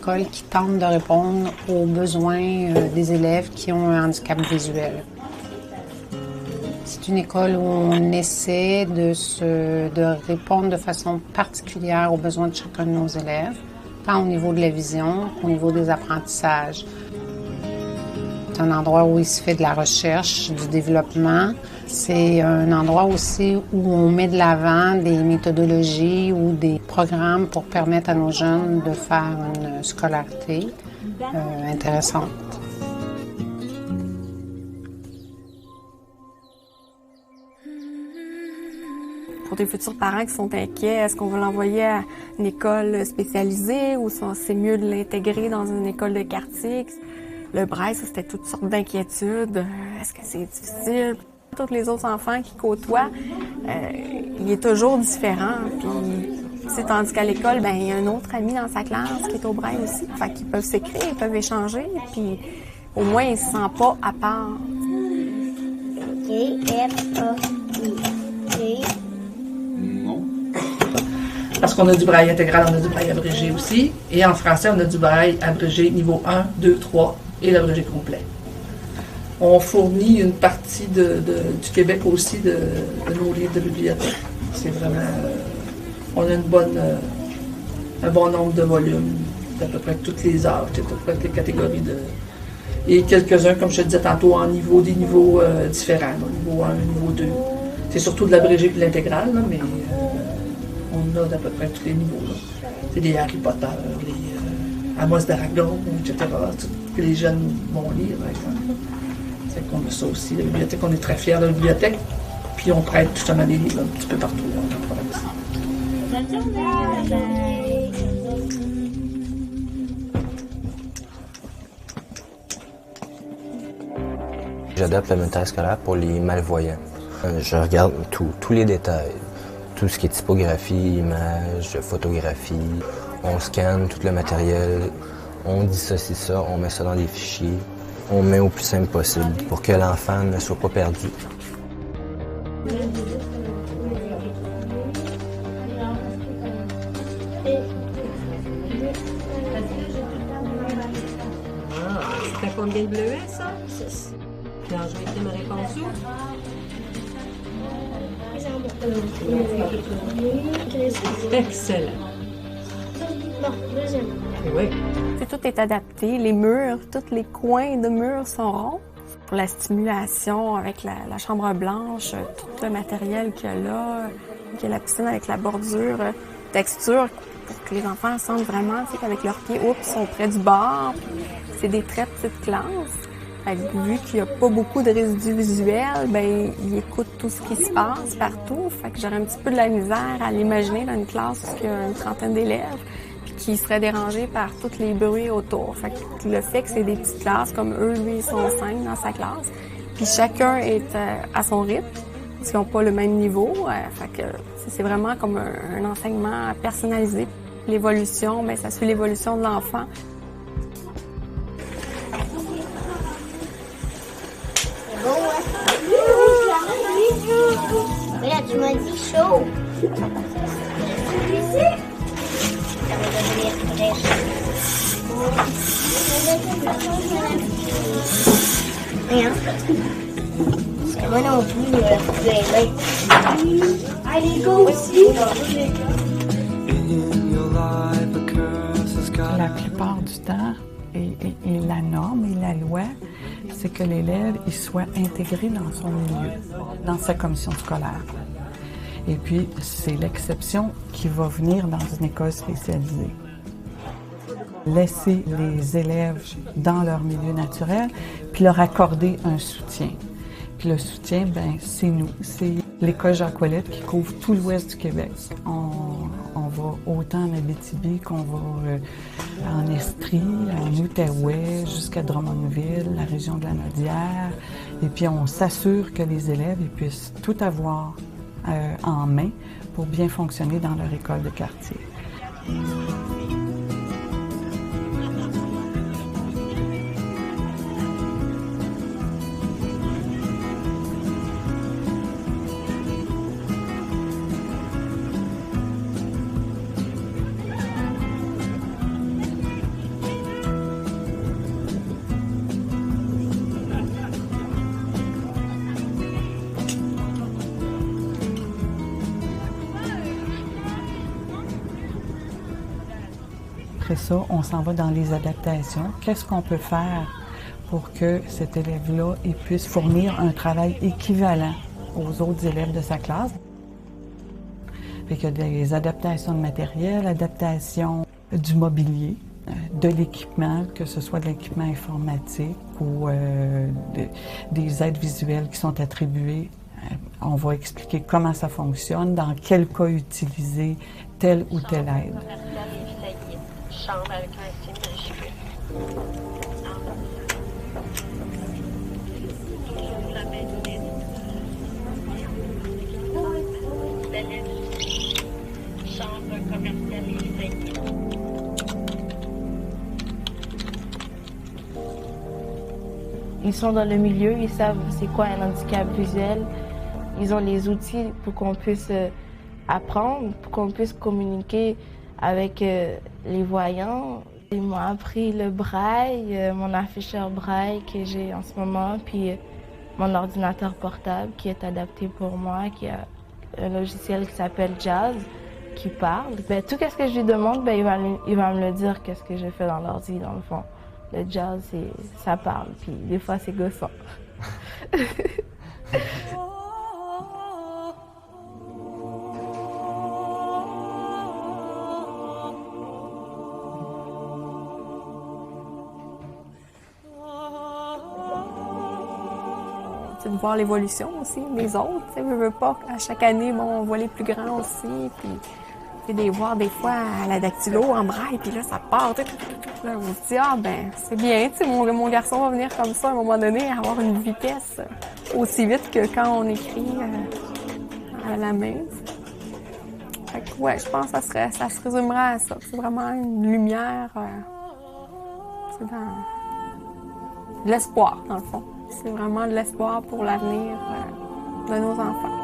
école qui tente de répondre aux besoins des élèves qui ont un handicap visuel. C'est une école où on essaie de répondre de façon particulière aux besoins de chacun de nos élèves, tant au niveau de la vision qu'au niveau des apprentissages. C'est un endroit où il se fait de la recherche, du développement. C'est un endroit aussi où on met de l'avant des méthodologies ou des programmes pour permettre à nos jeunes de faire une scolarité intéressante. Pour des futurs parents qui sont inquiets, est-ce qu'on va l'envoyer à une école spécialisée ou c'est mieux de l'intégrer dans une école de quartier? Le braille, ça, c'était toutes sortes d'inquiétudes. Est-ce que c'est difficile? Tous les autres enfants qui côtoient, il est toujours différent. Puis, tandis qu'à l'école, ben, il y a un autre ami dans sa classe qui est au braille aussi. Fait qu'ils peuvent s'écrire, ils peuvent échanger. Puis au moins, ils ne se sentent pas à part. Parce qu'on a du braille intégral, on a du braille abrégé aussi. Et en français, on a du braille abrégé niveau 1, 2, 3 et l'abrégé complet. On fournit une partie du Québec aussi de nos livres de bibliothèque. C'est vraiment... on a un bon nombre de volumes d'à peu près tous les âges, à peu près toutes les catégories de... Et quelques-uns, comme je te disais tantôt, des niveaux différents, niveau 1, niveau 2. C'est surtout de l'abrégé et de l'intégral, mais on a d'à peu près tous les niveaux. Là. C'est des Harry Potter, les Amos d'Aragon, etc. Tout que les jeunes vont lire, par exemple. C'est qu'on a ça aussi. La bibliothèque, on est très fiers de la bibliothèque. Puis on prête justement des livres un petit peu partout dans la province. J'adapte le matériel scolaire pour les malvoyants. Je regarde tous les détails. Tout ce qui est typographie, images, photographie. On scanne tout le matériel, on dissocie ça, on met ça dans des fichiers. On met au plus simple possible pour que l'enfant ne soit pas perdu. C'était combien de bleuets, ça? 6. Alors, je vais écrire ma réponse où? Excellent. Bon, deuxième. Oui. Tout est adapté. Les murs, tous les coins de murs sont ronds. Pour la stimulation avec la chambre blanche, tout le matériel qu'il y a là, qu'il y a la piscine avec la bordure, texture, pour que les enfants sentent vraiment qu'avec leurs pieds, ils sont près du bord. C'est des très petites classes. Fait que vu qu'il n'y a pas beaucoup de résidus visuels, ben ils écoutent tout ce qui se passe partout. Fait que j'aurais un petit peu de la misère à l'imaginer dans une classe où il y a une trentaine d'élèves puis qui seraient dérangés par tous les bruits autour. Fait que le fait que c'est des petites classes, comme eux, lui, ils sont 5 dans sa classe, puis chacun est à son rythme, parce qu'ils n'ont pas le même niveau. Fait que c'est vraiment comme un enseignement personnalisé. L'évolution, ben ça suit l'évolution de l'enfant. Mais là, tu m'as dit chaud. Ça va devenir très chaud. Rien. Parce que moi non plus, allez, go aussi. La plupart du temps, et la norme et la loi, c'est que l'élève il soit intégré dans son milieu, dans sa commission scolaire. Et puis, c'est l'exception qui va venir dans une école spécialisée. Laisser les élèves dans leur milieu naturel, puis leur accorder un soutien. Puis le soutien, ben c'est nous. C'est l'école Jacques-Ouellette qui couvre tout l'ouest du Québec. On va autant en Abitibi qu'on va en Estrie, en Outaouais, jusqu'à Drummondville, la région de la Nodière. Et puis on s'assure que les élèves ils puissent tout avoir en main pour bien fonctionner dans leur école de quartier. après ça, on s'en va dans les adaptations. Qu'est-ce qu'on peut faire pour que cet élève-là il puisse fournir un travail équivalent aux autres élèves de sa classe? Fait qu'il y a des adaptations de matériel, adaptation du mobilier, de l'équipement, que ce soit de l'équipement informatique ou des aides visuelles qui sont attribuées. On va expliquer comment ça fonctionne, dans quel cas utiliser telle ou telle aide. Chambre avec un signe majuscule. Toujours la même lettre. La lettre. Chambre commerciale et veillée. Ils sont dans le milieu, ils savent c'est quoi un handicap visuel. Ils ont les outils pour qu'on puisse apprendre, pour qu'on puisse communiquer avec les voyants. Ils m'ont appris le braille, mon afficheur braille que j'ai en ce moment, puis mon ordinateur portable qui est adapté pour moi, qui a un logiciel qui s'appelle Jazz, qui parle. Ben, tout ce que je lui demande, ben, il va me le dire qu'est-ce que j'ai fait dans l'ordi, dans le fond. Le Jazz, ça parle, puis des fois c'est gossant. C'est de voir l'évolution aussi des autres. Je veux pas, à chaque année, bon, on voit les plus grands aussi, puis de les voir des fois à la dactylo en braille, puis là, ça part. Là, on se dit, ah ben, c'est bien, mon garçon va venir comme ça à un moment donné, avoir une vitesse aussi vite que quand on écrit à la main. Fait que, ouais, je pense que ça se résumera à ça. C'est vraiment une lumière, c'est dans l'espoir, dans le fond. C'est vraiment de l'espoir pour l'avenir de nos enfants.